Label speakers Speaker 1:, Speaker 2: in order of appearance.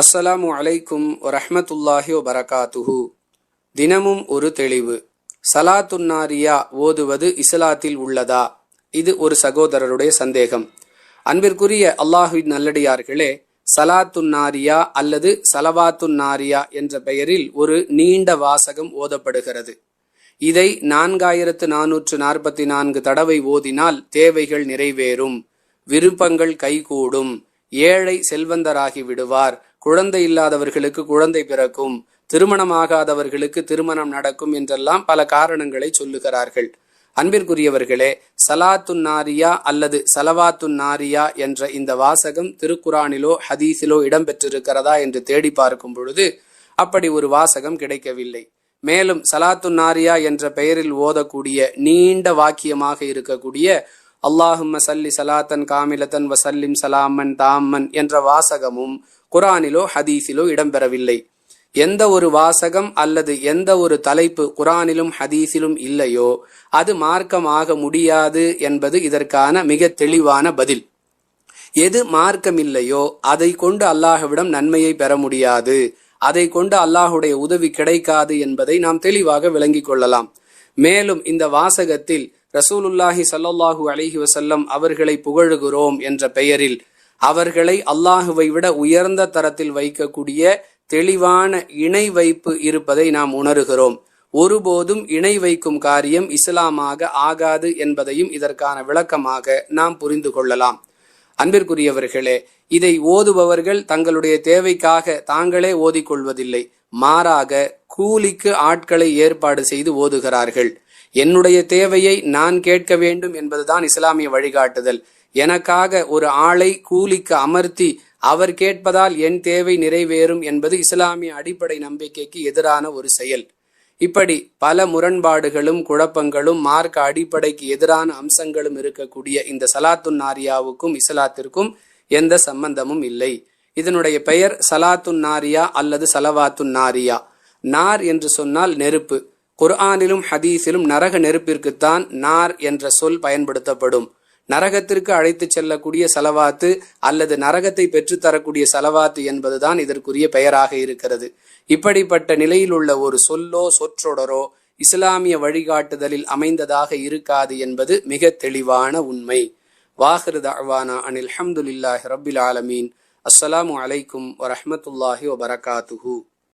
Speaker 1: அஸ்ஸலாமு அலைக்கும் வரஹ்மத்துல்லாஹி வபரகாத்துஹு. தினமும் ஒரு தெளிவு. சலாத்துன்னாரியா ஓதுவது இஸ்லாத்தில் உள்ளதா? இது ஒரு சகோதரருடைய சந்தேகம். அன்பிற்குரிய அல்லாஹ்வின் நல்லடியார்களே, சலாத்துன்னாரியா அல்லது சலவாத்துன்னாரியா என்ற பெயரில் ஒரு நீண்ட வாசகம் ஓதப்படுகிறது. இதை 4444 தடவை ஓதினால் தேவைகள் நிறைவேறும், விருப்பங்கள் கைகூடும், ஏழை செல்வந்தராகி விடுவார், குழந்தை இல்லாதவர்களுக்கு குழந்தை பிறக்கும், திருமணமாகாதவர்களுக்கு திருமணம் நடக்கும் என்றெல்லாம் பல காரணங்களை சொல்லுகிறார்கள். அன்பிற்குரியவர்களே, சலாத்துன்னாரியா அல்லது சலவாத்துன்னாரியா என்ற இந்த வாசகம் திருக்குரானிலோ ஹதீஸிலோ இடம்பெற்றிருக்கிறதா என்று தேடி பார்க்கும் பொழுது அப்படி ஒரு வாசகம் கிடைக்கவில்லை. மேலும் சலாத்துன்னாரியா என்ற பெயரில் ஓதக்கூடிய நீண்ட வாக்கியமாக இருக்கக்கூடிய அல்லாஹும்ம சல்லி சலாத்தன் காமிலத்தன் வசல்லிம் சலாமன் தாம்மன் என்ற வாசகமும் குரானிலோ ஹதீஸிலோ இடம்பெறவில்லை. எந்த ஒரு வாசகம் அல்லது எந்த ஒரு தலைப்பு குரானிலும் ஹதீஸிலும் இல்லையோ அது மார்க்கமாக முடியாது என்பது இதற்கான மிக தெளிவான பதில். எது மார்க்கம் இல்லையோ அதை கொண்டு அல்லாஹ்விடம் நன்மையை பெற முடியாது, அதை கொண்டு அல்லாஹுடைய உதவி கிடைக்காது என்பதை நாம் தெளிவாக விளங்கிக் கொள்ளலாம். மேலும் இந்த வாசகத்தில் ரசூலுல்லாஹி ஸல்லல்லாஹு அலைஹி வஸல்லம் அவர்களை புகழுகிறோம் என்ற பெயரில் அவர்களை அல்லாஹுவை விட உயர்ந்த தரத்தில் வைக்கக்கூடிய தெளிவான இணை வைப்பு இருப்பதை நாம் உணர்கிறோம். ஒருபோதும் இணை வைக்கும் காரியம் இஸ்லாமாக ஆகாது என்பதையும் இதற்கான விளக்கமாக நாம் புரிந்து கொள்ளலாம். அன்பிற்குரியவர்களே, இதை ஓதுபவர்கள் தங்களுடைய தேவைக்காக தாங்களே ஓதிக்கொள்வதில்லை, மாறாக கூலிக்கு ஆட்களை ஏற்பாடு செய்து ஓதுகிறார்கள். என்னுடைய தேவையை நான் கேட்க வேண்டும் என்பதுதான் இஸ்லாமிய வழிகாட்டுதல். எனக்காக ஒரு ஆளை கூலிக்கு அமர்த்தி அவர் கேட்பதால் என் தேவை நிறைவேறும் என்பது இஸ்லாமிய அடிப்படை நம்பிக்கைக்கு எதிரான ஒரு செயல். இப்படி பல முரண்பாடுகளும் குழப்பங்களும் மார்க்க அடிப்படைக்கு எதிரான அம்சங்களும் இருக்கக்கூடிய இந்த சலாத்துன்னாரியாவுக்கும் இஸ்லாத்திற்கும் எந்த சம்பந்தமும் இல்லை. இதனுடைய பெயர் சலாத்துன்னாரியா அல்லது சலவாத்துன்னாரியா. நார் என்று சொன்னால் நெருப்பு. குர்ஆனிலும் ஹதீஸிலும் நரக நெருப்பிற்குத்தான் நார் என்ற சொல் பயன்படுத்தப்படும். நரகத்திற்கு அழைத்து செல்லக்கூடிய சலவாத்து அல்லது நரகத்தை பெற்றுத்தரக்கூடிய சலவாத்து என்பதுதான் இதற்குரிய பெயராக இருக்கிறது. இப்படிப்பட்ட நிலையில் உள்ள ஒரு சொல்லோ சொற்றொடரோ இஸ்லாமிய வழிகாட்டுதலில் அமைந்ததாக இருக்காது என்பது மிக தெளிவான உண்மை. வாஹிரு தஅவானா அனில் ஹம்துலில்லாஹி ரப்பில் ஆலமீன். அஸ்ஸலாமு அலைக்கும் வரஹ்மத்துல்லாஹி வபரகாத்துஹு.